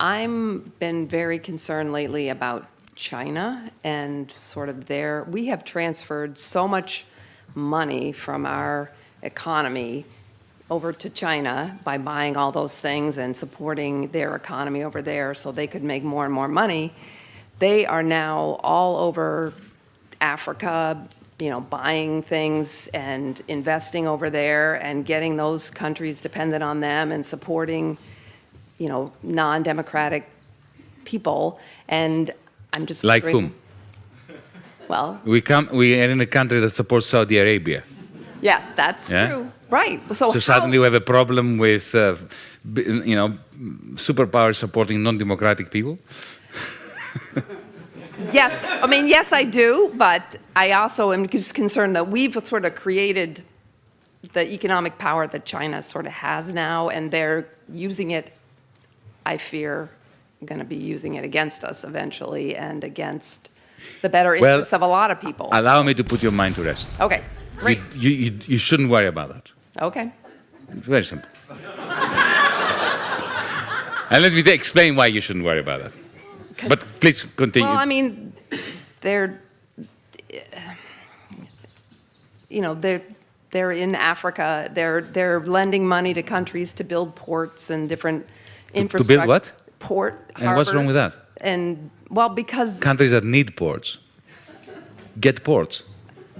I'm been very concerned lately about China and sort of we have transferred so much money from our economy over to China by buying all those things and supporting their economy over there so they could make more and more money. They are now all over Africa, buying things and investing over there and getting those countries dependent on them and supporting, non-democratic people. And I'm just like wondering, whom? Well, we are in a country that supports Saudi Arabia. Yes, that's true. Right. So suddenly we have a problem with, superpowers supporting non-democratic people? Yes, yes, I do, but I also am just concerned that we've sort of created the economic power that China sort of has now, and they're using it, I fear, going to be using it against us eventually and against the better interests of a lot of people. Allow me to put your mind to rest. Okay, great. You shouldn't worry about that. Okay. It's very simple. And let me explain why you shouldn't worry about that. But please continue. Well, they're in Africa. They're lending money to countries to build ports and different infrastructure. To build what? Port, and what's wrong with that? And, because... Countries that need ports get ports.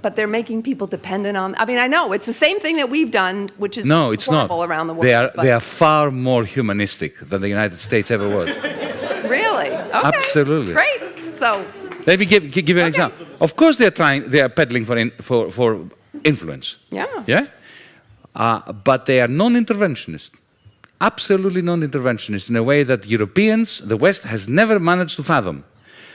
But they're making people dependent on... I know, it's the same thing that we've done, which is no, it's horrible not. Around the world. They are far more humanistic than the United States ever was. Really? Okay. Absolutely. Great. So... Let me give you an example. Of course they are peddling for influence. Yeah. Yeah? But they are non-interventionist. Absolutely non-interventionist in a way that Europeans, the West, has never managed to fathom.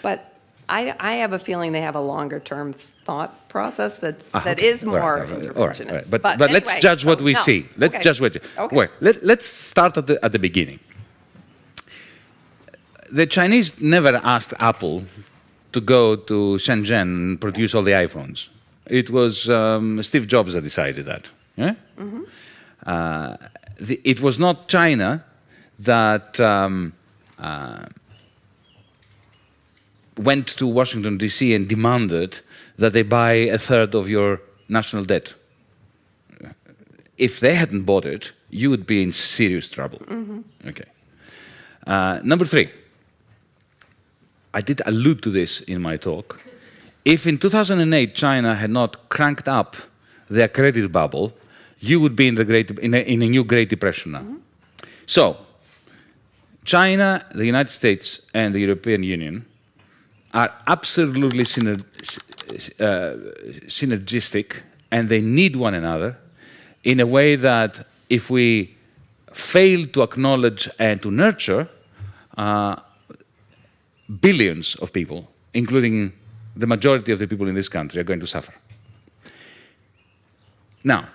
But I have a feeling they have a longer-term thought process that is more interventionist. All right. But anyway, let's judge what we see. Let's judge what. Okay. Well, let's start at the beginning. The Chinese never asked Apple to go to Shenzhen and produce all the iPhones. It was Steve Jobs that decided that. Yeah? Mm-hmm. It was not China that went to Washington, D.C. and demanded that they buy a third of your national debt. If they hadn't bought it, you would be in serious trouble. Mm-hmm. Okay. Number 3. I did allude to this in my talk. If in 2008 China had not cranked up their credit bubble, you would be in a new Great Depression now. Mm-hmm. So, China, the United States, and the European Union are absolutely synergistic, and they need one another in a way that if we fail to acknowledge and to nurture, billions of people, including the majority of the people in this country, are going to suffer. Now,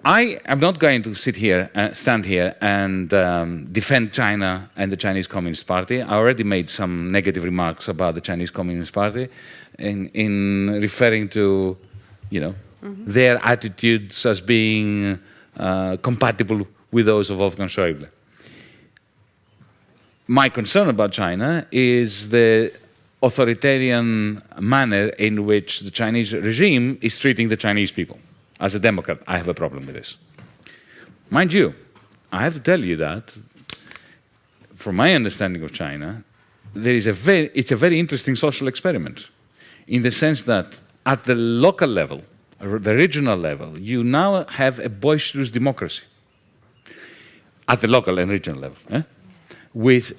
I am not going to stand here and defend China and the Chinese Communist Party. I already made some negative remarks about the Chinese Communist Party in referring to, their attitudes as being compatible with those of Wolfgang Schäuble. My concern about China is the authoritarian manner in which the Chinese regime is treating the Chinese people. As a Democrat, I have a problem with this. Mind you, I have to tell you that, from my understanding of China, it's a very interesting social experiment, in the sense that at the local level, or the regional level, you now have a boisterous democracy. At the local and regional level.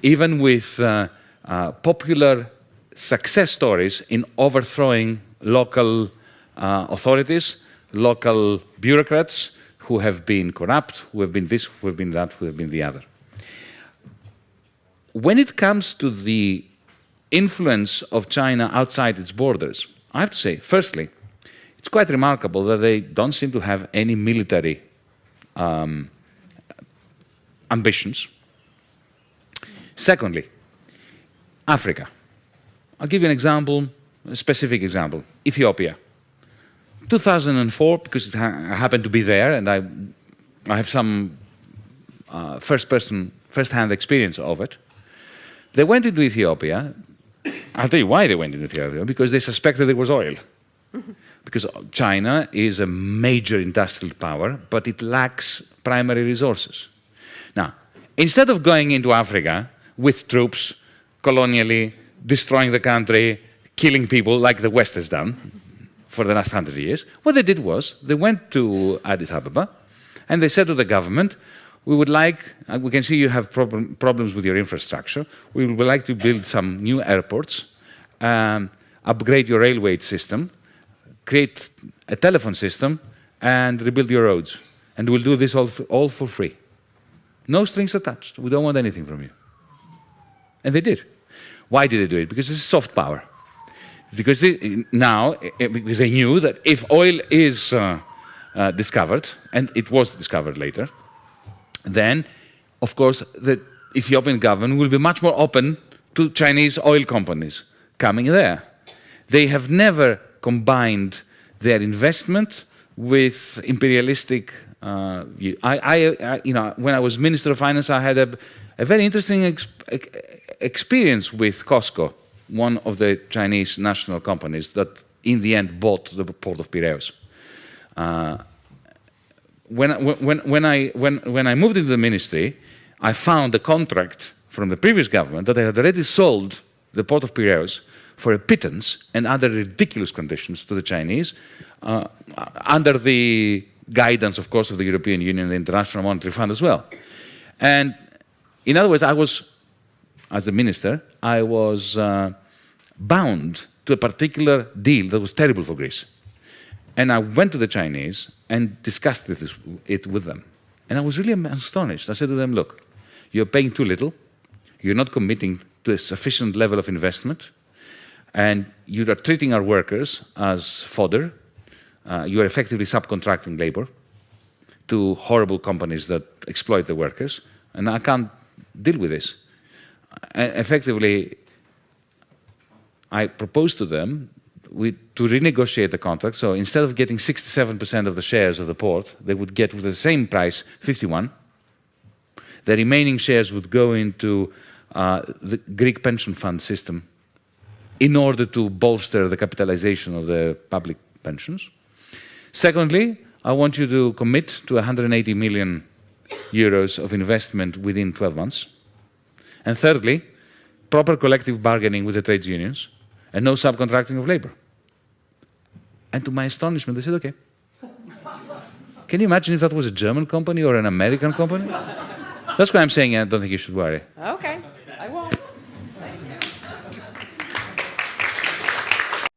Even with popular success stories in overthrowing local authorities, local bureaucrats who have been corrupt, who have been this, who have been that, who have been the other. When it comes to the influence of China outside its borders, I have to say, firstly, it's quite remarkable that they don't seem to have any military ambitions. Secondly, Africa. I'll give you an example, a specific example. Ethiopia. 2004, because I happened to be there, and I have some first-person first-hand experience of it. They went into Ethiopia. I'll tell you why they went into Ethiopia, because they suspected there was oil. Because China is a major industrial power, but it lacks primary resources. Now, instead of going into Africa with troops, colonially, destroying the country, killing people like the West has done for the last 100 years, what they did was they went to Addis Ababa and they said to the government, we would like, we can see you have problems with your infrastructure, we would like to build some new airports, upgrade your railway system, create a telephone system, and rebuild your roads. And we'll do this all for free. No strings attached. We don't want anything from you. And they did. Why did they do it? Because it's soft power. Because because they knew that if oil is discovered, and it was discovered later, then, of course, the Ethiopian government will be much more open to Chinese oil companies coming there. They have never combined their investment with imperialistic view. When I was Minister of Finance, I had a very interesting experience with COSCO, one of the Chinese national companies that in the end bought the port of Piraeus. When I moved into the ministry, I found a contract from the previous government that they had already sold the port of Piraeus for a pittance and under ridiculous conditions to the Chinese, under the guidance, of course, of the European Union and the International Monetary Fund as well. And in other words, as a minister, I was bound to a particular deal that was terrible for Greece. And I went to the Chinese and discussed it with them. And I was really astonished. I said to them, look, you're paying too little, you're not committing to a sufficient level of investment, and you are treating our workers as fodder. You are effectively subcontracting labor to horrible companies that exploit the workers, and I can't deal with this. And effectively, I proposed to them to renegotiate the contract. So instead of getting 67% of the shares of the port, they would get with the same price 51. The remaining shares would go into the Greek pension fund system in order to bolster the capitalization of the public pensions. Secondly, I want you to commit to 180 million euros of investment within 12 months. And thirdly, proper collective bargaining with the trade unions and no subcontracting of labor. And to my astonishment, they said, okay. Can you imagine if that was a German company or an American company? That's why I'm saying I don't think you should worry. Okay, I won't.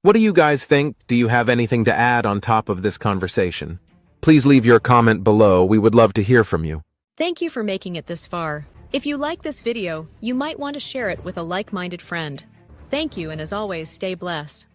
What do you guys think? Do you have anything to add on top of this conversation? Please leave your comment below. We would love to hear from you. Thank you for making it this far. If you like this video, you might want to share it with a like-minded friend. Thank you, and as always, stay blessed.